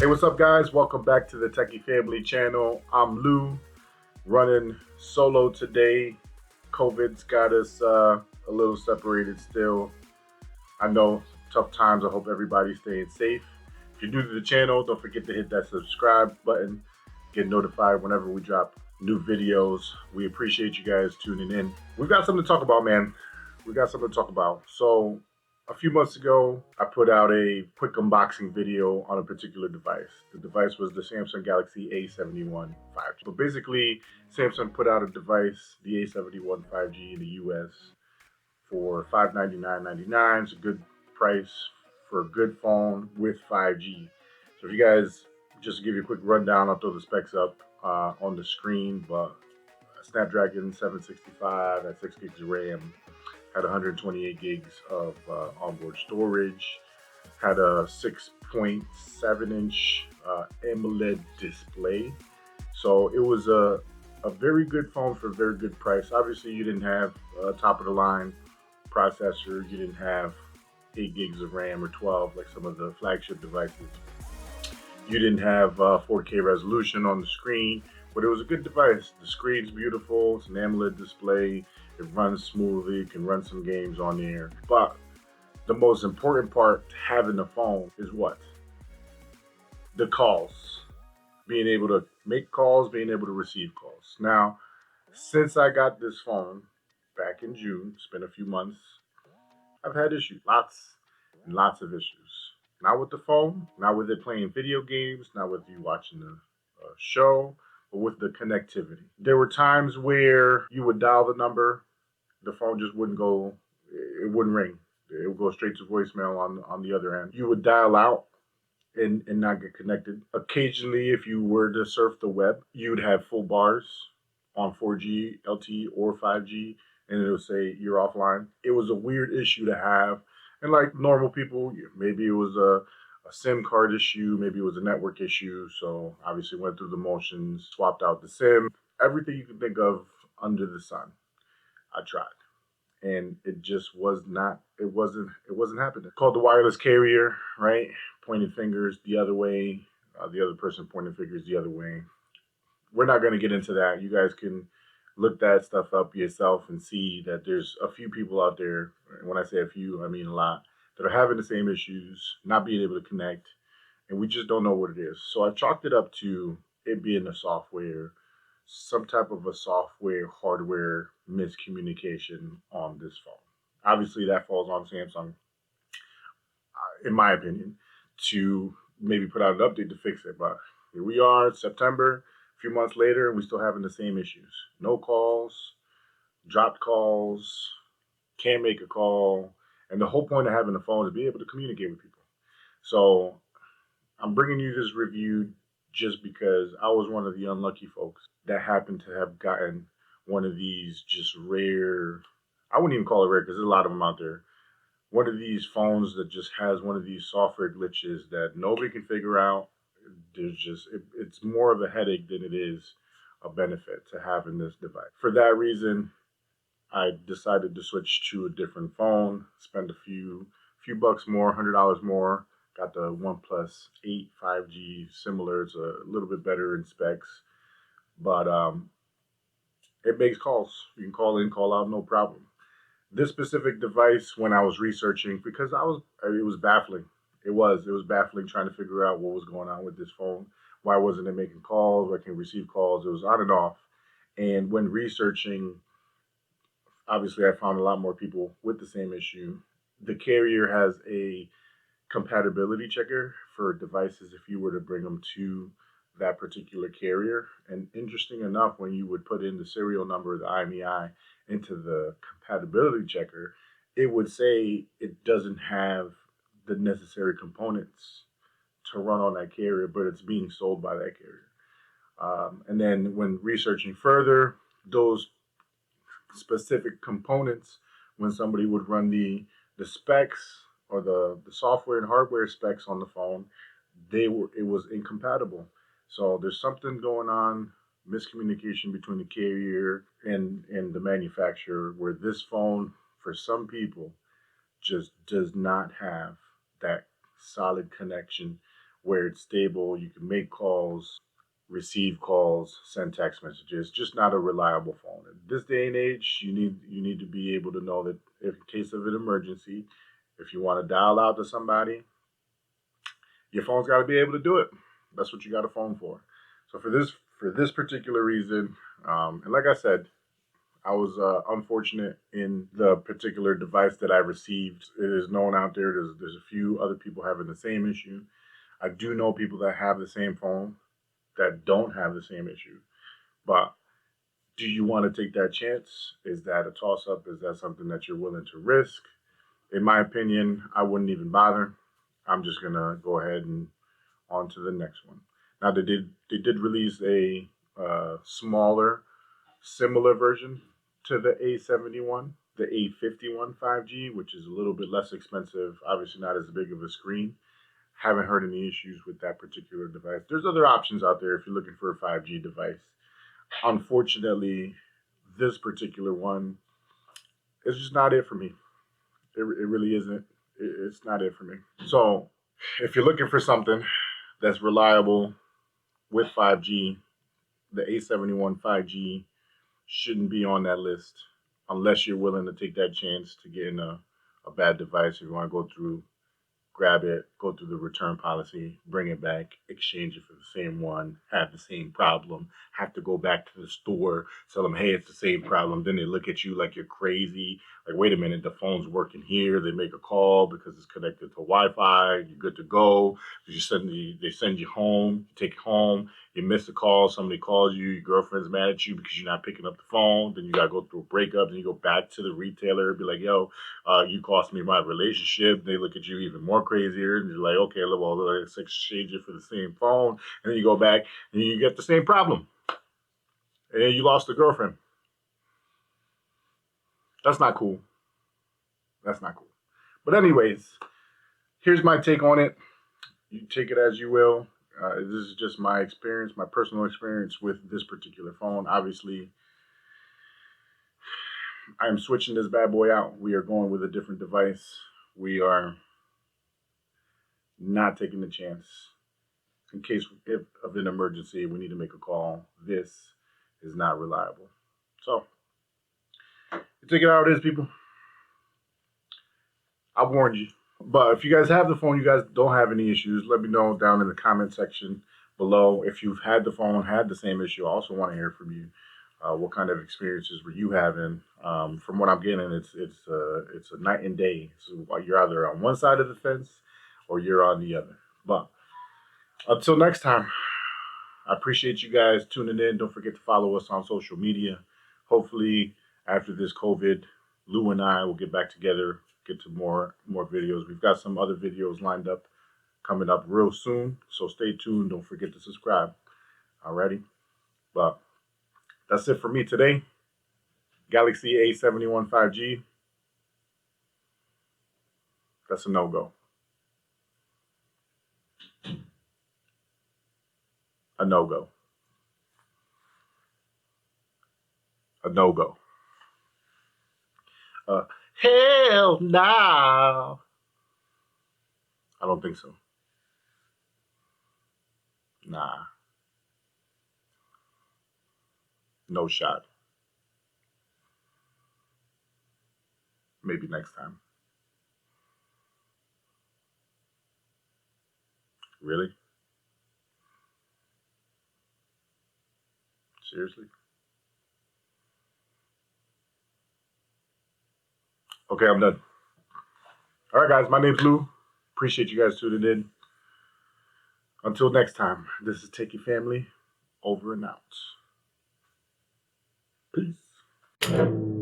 Hey, what's up, guys? Welcome back to the Techie Family channel. I'm Lou, running solo today. COVID's got us a little separated still. I know, tough times. I hope everybody's staying safe. If you're new to the channel, don't forget to hit that subscribe button. Get notified whenever we drop new videos. We appreciate you guys tuning in. We've got something to talk about, man. We got something to talk about. So, a few months ago, I put out a quick unboxing video on a particular device. The device was the Samsung Galaxy A71 5G. But basically, Samsung put out a device, the A71 5G in the US, for $599.99. It's a good price for a good phone with 5G. So if you guys, just to give you a quick rundown, I'll throw the specs up on the screen, but Snapdragon 765 at 6 gigs of RAM, had 128 gigs of onboard storage, had a 6.7-inch AMOLED display. So it was a very good phone for a very good price. Obviously, you didn't have a top-of-the-line processor. You didn't have 8 gigs of RAM or 12 like some of the flagship devices. You didn't have 4K resolution on the screen, but it was a good device. The screen's beautiful. It's an AMOLED display. It runs smoothly. You can run some games on there. But the most important part to having the phone is what? The calls. Being able to make calls, being able to receive calls. Now, since I got this phone back in June, it's been a few months, I've had issues. Lots and lots of issues. Not with the phone, not with it playing video games, not with you watching the show, but with the connectivity. There were times where you would dial the number, the phone just wouldn't go, it wouldn't ring. It would go straight to voicemail on the other end. You would dial out and not get connected. Occasionally, if you were to surf the web, you'd have full bars on 4G, LTE, or 5G, and it would say you're offline. It was a weird issue to have. And like normal people, maybe it was a SIM card issue, maybe it was a network issue. So obviously went through the motions, swapped out the SIM, everything you can think of under the sun. I tried. And it just was not, it wasn't happening. Called the wireless carrier, right? Pointed fingers the other way. The other person pointed fingers the other way. We're not going to get into that. You guys can look that stuff up yourself and see that there's a few people out there, and when I say a few, I mean a lot, that are having the same issues, not being able to connect, and we just don't know what it is. So I chalked it up to it being the software, some type of a software, hardware miscommunication on this phone. Obviously, that falls on Samsung, in my opinion, to maybe put out an update to fix it. But here we are, September, a few months later, and we're still having the same issues. No calls, dropped calls, can't make a call. And the whole point of having a phone is to be able to communicate with people. So I'm bringing you this review just because I was one of the unlucky folks that happened to have gotten one of these just rare, I wouldn't even call it rare because there's a lot of them out there, one of these phones that just has one of these software glitches that nobody can figure out. There's just, it's more of a headache than it is a benefit to having this device. For that reason, I decided to switch to a different phone, spend a few bucks more, $100 more. Got the OnePlus 8 5G, similar. It's a little bit better in specs, but it makes calls. You can call in, call out, no problem. This specific device, when I was researching, because it was baffling. It was baffling trying to figure out what was going on with this phone. Why wasn't it making calls? Why can't it receive calls? It was on and off. And when researching, obviously I found a lot more people with the same issue. The carrier has a compatibility checker for devices if you were to bring them to that particular carrier. And interesting enough, when you would put in the serial number, the IMEI, into the compatibility checker, it would say it doesn't have the necessary components to run on that carrier, but it's being sold by that carrier. And then when researching further, those specific components, when somebody would run the specs or the software and hardware specs on the phone, it was incompatible. So there's something going on, miscommunication between the carrier and the manufacturer, where this phone, for some people, just does not have that solid connection where it's stable. You can make calls, receive calls, send text messages. Just not a reliable phone. In this day and age, you need to be able to know that if in case of an emergency, if you want to dial out to somebody, your phone's got to be able to do it. That's what you got a phone for. So for this particular reason, and like I said, I was unfortunate in the particular device that I received. It is known out there. There's a few other people having the same issue. I do know people that have the same phone that don't have the same issue. But do you want to take that chance? Is that a toss up? Is that something that you're willing to risk? In my opinion, I wouldn't even bother. I'm just gonna go ahead and on to the next one. Now they did release a smaller, similar version to the A71, the A51 5G, which is a little bit less expensive. Obviously, not as big of a screen. Haven't heard any issues with that particular device. There's other options out there if you're looking for a 5G device. Unfortunately, this particular one is just not it for me. It really isn't. It's not it for me. So, if you're looking for something that's reliable with 5G, the A71 5G shouldn't be on that list unless you're willing to take that chance to get in a bad device. If you want to go through, grab it, go through the return policy, bring it back, exchange it for the same one, have the same problem, have to go back to the store, tell them, hey, it's the same problem. Then they look at you like you're crazy. Like, wait a minute, the phone's working here. They make a call because it's connected to Wi-Fi. You're good to go. They send you home, you take it home. You miss a call, somebody calls you, your girlfriend's mad at you because you're not picking up the phone. Then you got to go through a breakup. Then you go back to the retailer and be like, yo, you cost me my relationship. They look at you even more crazier. And you're like, okay, well, let's exchange it for the same phone. And then you go back and you get the same problem. And you lost a girlfriend. That's not cool. That's not cool. But anyways, here's my take on it. You take it as you will. This is just my experience, my personal experience with this particular phone. Obviously, I am switching this bad boy out. We are going with a different device. We are not taking the chance. In case of an emergency, we need to make a call. This is not reliable. So, you take it how it is, people. I warned you. But if you guys have the phone, you guys don't have any issues, let me know down in the comment section below. If you've had the phone, had the same issue, I also want to hear from you. What kind of experiences were you having? From what I'm getting, it's a night and day. So you're either on one side of the fence or you're on the other. But until next time, I appreciate you guys tuning in. Don't forget to follow us on social media. Hopefully, after this COVID, Lou and I will get back together, get to more videos. We've got some other videos lined up coming up real soon, so stay tuned. Don't forget to subscribe. Alrighty, but that's it for me today. Galaxy A71 5G. That's a no-go. A no-go. A no-go. Hell no. I don't think so. Nah. No shot. Maybe next time. Really? Seriously? Okay, I'm done. All right, guys. My name's Lou. Appreciate you guys tuning in. Until next time, this is Techie Family. Over and out. Peace.